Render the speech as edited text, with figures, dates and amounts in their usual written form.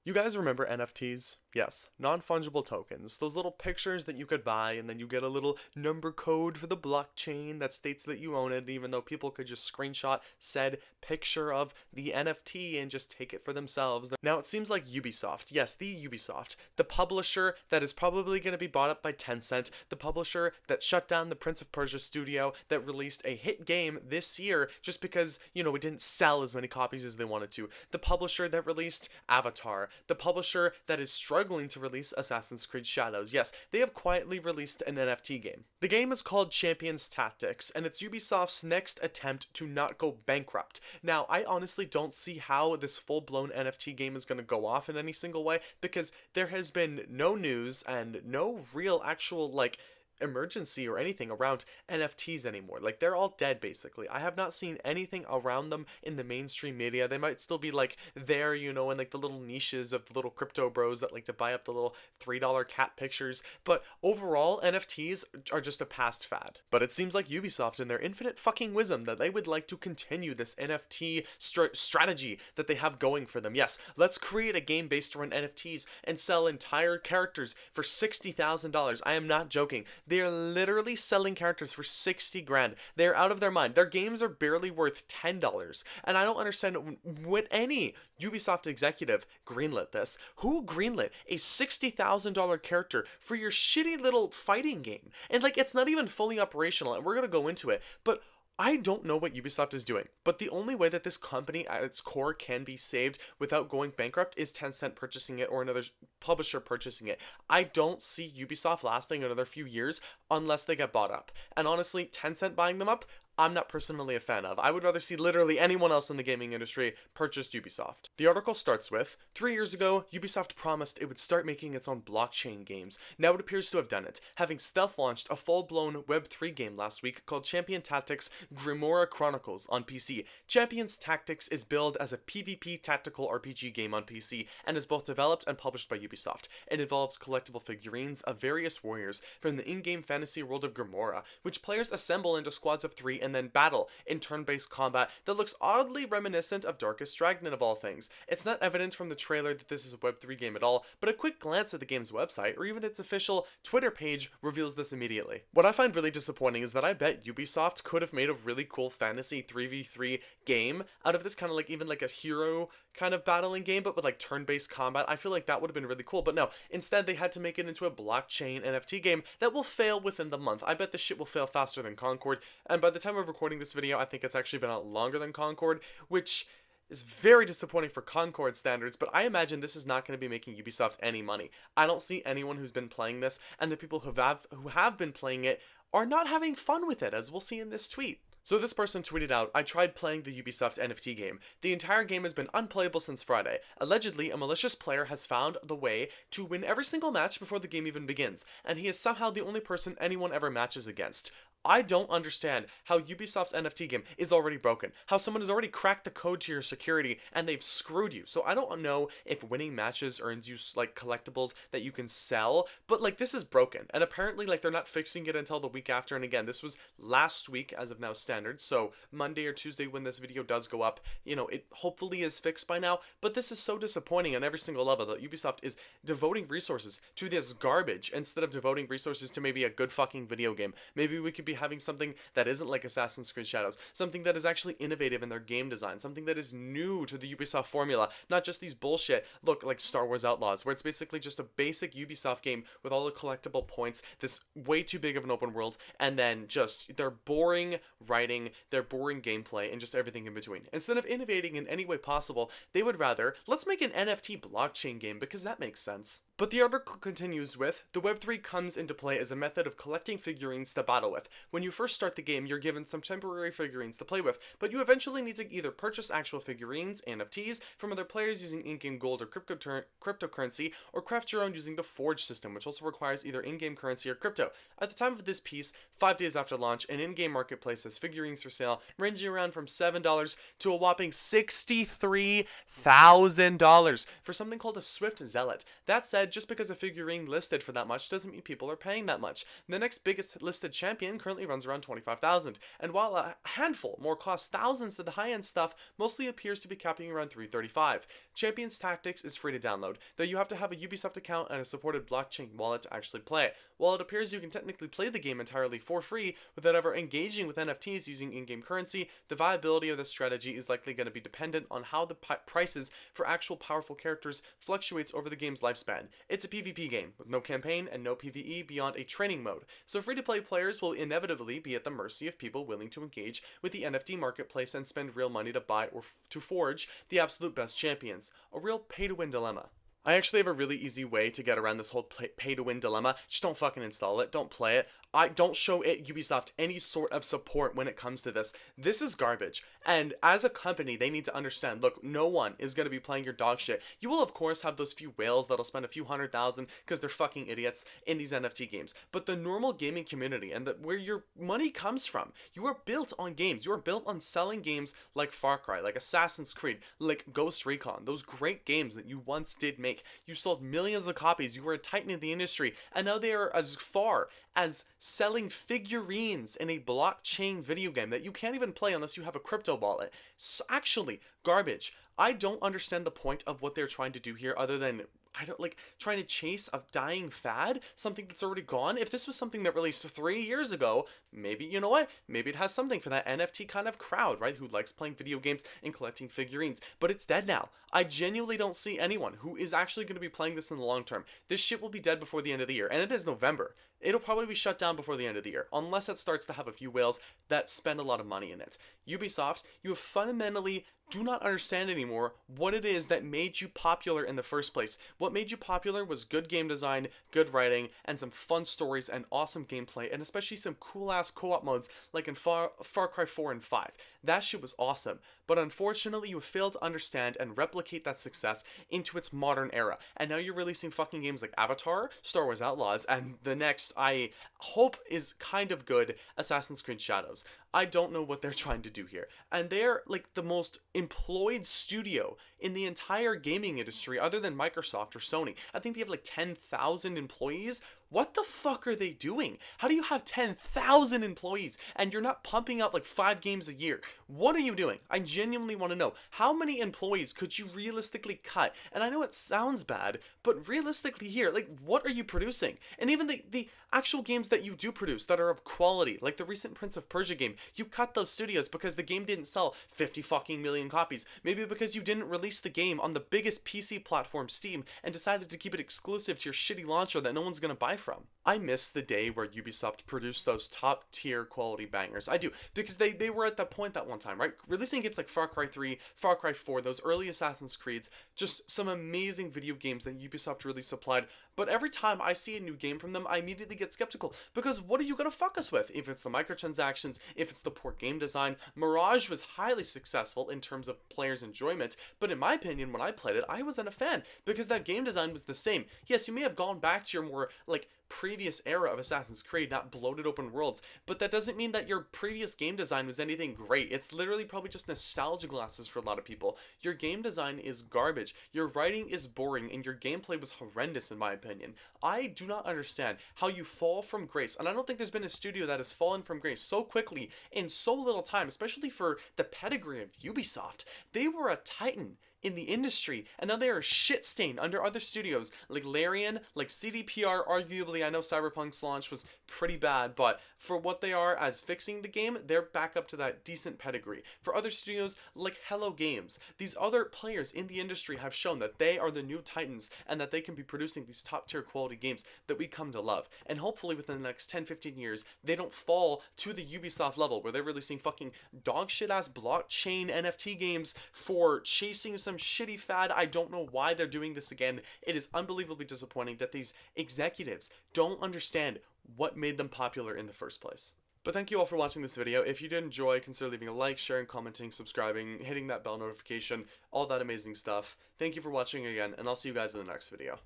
You guys remember NFTs? Yes, non-fungible tokens. Those little pictures that you could buy and then you get a little number code for the blockchain that states that you own it, even though people could just screenshot said picture of the NFT and just take it for themselves. Now it seems like Ubisoft, yes, the Ubisoft, the publisher that is probably going to be bought up by Tencent, the publisher that shut down the Prince of Persia studio that released a hit game this year just because, it didn't sell as many copies as they wanted to, the publisher that released Avatar, the publisher that is struggling to release Assassin's Creed Shadows. Yes, they have quietly released an NFT game. The game is called Champions Tactics, and it's Ubisoft's next attempt to not go bankrupt. Now, I honestly don't see how this full-blown NFT game is going to go off in any single way, because there has been no news and no real actual, emergency or anything around NFTs anymore. Like, they're all dead basically. I have not seen anything around them in the mainstream media. They might still be there, in the little niches of the little crypto bros that like to buy up the little $3 cat pictures. But overall, NFTs are just a past fad. But it seems like Ubisoft, in their infinite fucking wisdom, that they would like to continue this NFT strategy that they have going for them. Yes, let's create a game based around NFTs and sell entire characters for $60,000. I am not joking. They're literally selling characters for 60 grand. They're out of their mind. Their games are barely worth $10. And I don't understand when any Ubisoft executive greenlit this. Who greenlit a $60,000 character for your shitty little fighting game? And it's not even fully operational, and we're going to go into it. But I don't know what Ubisoft is doing, but the only way that this company at its core can be saved without going bankrupt is Tencent purchasing it or another publisher purchasing it. I don't see Ubisoft lasting another few years unless they get bought up. And honestly, Tencent buying them up, I'm not personally a fan of. I would rather see literally anyone else in the gaming industry purchase Ubisoft. The article starts with, 3 years ago, Ubisoft promised it would start making its own blockchain games. Now it appears to have done it, having stealth launched a full-blown Web3 game last week called Champion Tactics Grimoire Chronicles on PC. Champions Tactics is billed as a PvP tactical RPG game on PC and is both developed and published by Ubisoft. It involves collectible figurines of various warriors from the in-game fantasy world of Grimoire, which players assemble into squads of 3 and then battle in turn-based combat that looks oddly reminiscent of Darkest Dragon of all things. It's not evident from the trailer that this is a Web3 game at all, but a quick glance at the game's website or even its official Twitter page reveals this immediately. What I find really disappointing is that I bet Ubisoft could have made a really cool fantasy 3v3 game out of this, kind of even a hero kind of battling game, but with turn-based combat. I feel like that would have been really cool, but no, instead they had to make it into a blockchain NFT game that will fail within the month. I bet this shit will fail faster than Concord, and by the time of recording this video, I think it's actually been out longer than Concord, which is very disappointing for Concord standards, but I imagine this is not going to be making Ubisoft any money. I don't see anyone who's been playing this, and the people who have been playing it are not having fun with it, as we'll see in this tweet. So this person tweeted out, I tried playing the Ubisoft NFT game. The entire game has been unplayable since Friday. Allegedly, a malicious player has found the way to win every single match before the game even begins, and he is somehow the only person anyone ever matches against. I don't understand how Ubisoft's NFT game is already broken, how someone has already cracked the code to your security and they've screwed you. So I don't know if winning matches earns you collectibles that you can sell, but this is broken. And apparently they're not fixing it until the week after. And again, this was last week as of now standards. So Monday or Tuesday when this video does go up, it hopefully is fixed by now. But this is so disappointing on every single level that Ubisoft is devoting resources to this garbage instead of devoting resources to maybe a good fucking video game. Maybe we could be having something that isn't like Assassin's Creed Shadows, something that is actually innovative in their game design, something that is new to the Ubisoft formula, not just these bullshit, look, like Star Wars Outlaws, where it's basically just a basic Ubisoft game with all the collectible points, this way too big of an open world, and then just their boring writing, their boring gameplay, and just everything in between. Instead of innovating in any way possible, they would rather, let's make an NFT blockchain game because that makes sense. But the article continues with, the Web3 comes into play as a method of collecting figurines to battle with. When you first start the game, you're given some temporary figurines to play with, but you eventually need to either purchase actual figurines, NFTs, from other players using in-game gold or cryptocurrency, or craft your own using the Forge system, which also requires either in-game currency or crypto. At the time of this piece, 5 days after launch, an in-game marketplace has figurines for sale, ranging around from $7 to a whopping $63,000 for something called a Swift Zealot. That said, said, just because a figurine listed for that much doesn't mean people are paying that much. The next biggest listed champion currently runs around 25,000, and while a handful more cost thousands than the high-end stuff, mostly appears to be capping around 335. Champions Tactics is free to download, though you have to have a Ubisoft account and a supported blockchain wallet to actually play it. While it appears you can technically play the game entirely for free without ever engaging with NFTs using in-game currency, the viability of this strategy is likely going to be dependent on how the prices for actual powerful characters fluctuates over the game's lifespan. It's a PvP game with no campaign and no PvE beyond a training mode, so free-to-play players will inevitably be at the mercy of people willing to engage with the NFT marketplace and spend real money to buy or to forge the absolute best champions. A real pay-to-win dilemma. I actually have a really easy way to get around this whole pay-to-win dilemma. Just don't fucking install it. Don't play it. I don't show Ubisoft any sort of support when it comes to this. This is garbage. And as a company, they need to understand, look, no one is going to be playing your dog shit. You will, of course, have those few whales that'll spend a few $100,000 because they're fucking idiots in these NFT games. But the normal gaming community and where your money comes from, you are built on games. You are built on selling games like Far Cry, like Assassin's Creed, like Ghost Recon. Those great games that you once did make. You sold millions of copies. You were a titan in the industry. And now they are as far as selling figurines in a blockchain video game that you can't even play unless you have a crypto wallet. So actually, garbage. I don't understand the point of what they're trying to do here other than trying to chase a dying fad, something that's already gone. If this was something that released 3 years ago, maybe, you know what? Maybe it has something for that NFT kind of crowd, right? Who likes playing video games and collecting figurines. But it's dead now. I genuinely don't see anyone who is actually going to be playing this in the long term. This shit will be dead before the end of the year, and it is November. It'll probably be shut down before the end of the year, unless it starts to have a few whales that spend a lot of money in it. Ubisoft, you have fundamentally do not understand anymore what it is that made you popular in the first place. What made you popular was good game design, good writing, and some fun stories and awesome gameplay, and especially some cool-ass co-op modes like in Far Cry 4 and 5. That shit was awesome, but unfortunately you failed to understand and replicate that success into its modern era. And now you're releasing fucking games like Avatar, Star Wars Outlaws, and the next, I hope is kind of good, Assassin's Creed Shadows. I don't know what they're trying to do here. And they're like the most employed studio in the entire gaming industry other than Microsoft or Sony. I think they have like 10,000 employees. What the fuck are they doing? How do you have 10,000 employees and you're not pumping out like 5 games a year? What are you doing? I genuinely want to know. How many employees could you realistically cut? And I know it sounds bad, but realistically here, like what are you producing? And even the actual games that you do produce that are of quality, like the recent Prince of Persia game, you cut those studios because the game didn't sell 50 fucking million copies. Maybe because you didn't release the game on the biggest PC platform, Steam, and decided to keep it exclusive to your shitty launcher that no one's gonna buy from. I miss the day where Ubisoft produced those top tier quality bangers. I do, because they were at that point that one time, right? Releasing games like Far Cry 3, Far Cry 4, those early Assassin's Creeds, just some amazing video games that Ubisoft really supplied. But every time I see a new game from them, I immediately get skeptical, because what are you gonna fuck us with? If it's the microtransactions, if it's the poor game design. Mirage was highly successful in terms of players' enjoyment, but in my opinion, when I played it, I wasn't a fan, because that game design was the same. Yes, you may have gone back to your more, like, previous era of Assassin's Creed, not bloated open worlds, but that doesn't mean that your previous game design was anything great. It's literally probably just nostalgia glasses for a lot of people. Your game design is garbage, your writing is boring, and your gameplay was horrendous in my opinion. I do not understand how you fall from grace, and I don't think there's been a studio that has fallen from grace so quickly in so little time, especially for the pedigree of Ubisoft. They were a titan in the industry, and now they are shit stained under other studios like Larian, like CDPR. Arguably, I know Cyberpunk's launch was pretty bad, but for what they are as fixing the game, they're back up to that decent pedigree. For other studios like Hello Games, these other players in the industry have shown that they are the new titans and that they can be producing these top tier quality games that we come to love. And hopefully within the next 10-15 years, they don't fall to the Ubisoft level where they're releasing fucking dog shit ass blockchain NFT games for chasing some shitty fad. I don't know why they're doing this again. It is unbelievably disappointing that these executives don't understand what made them popular in the first place. But thank you all for watching this video. If you did enjoy, consider leaving a like, sharing, commenting, subscribing, hitting that bell notification, all that amazing stuff. Thank you for watching again, and I'll see you guys in the next video.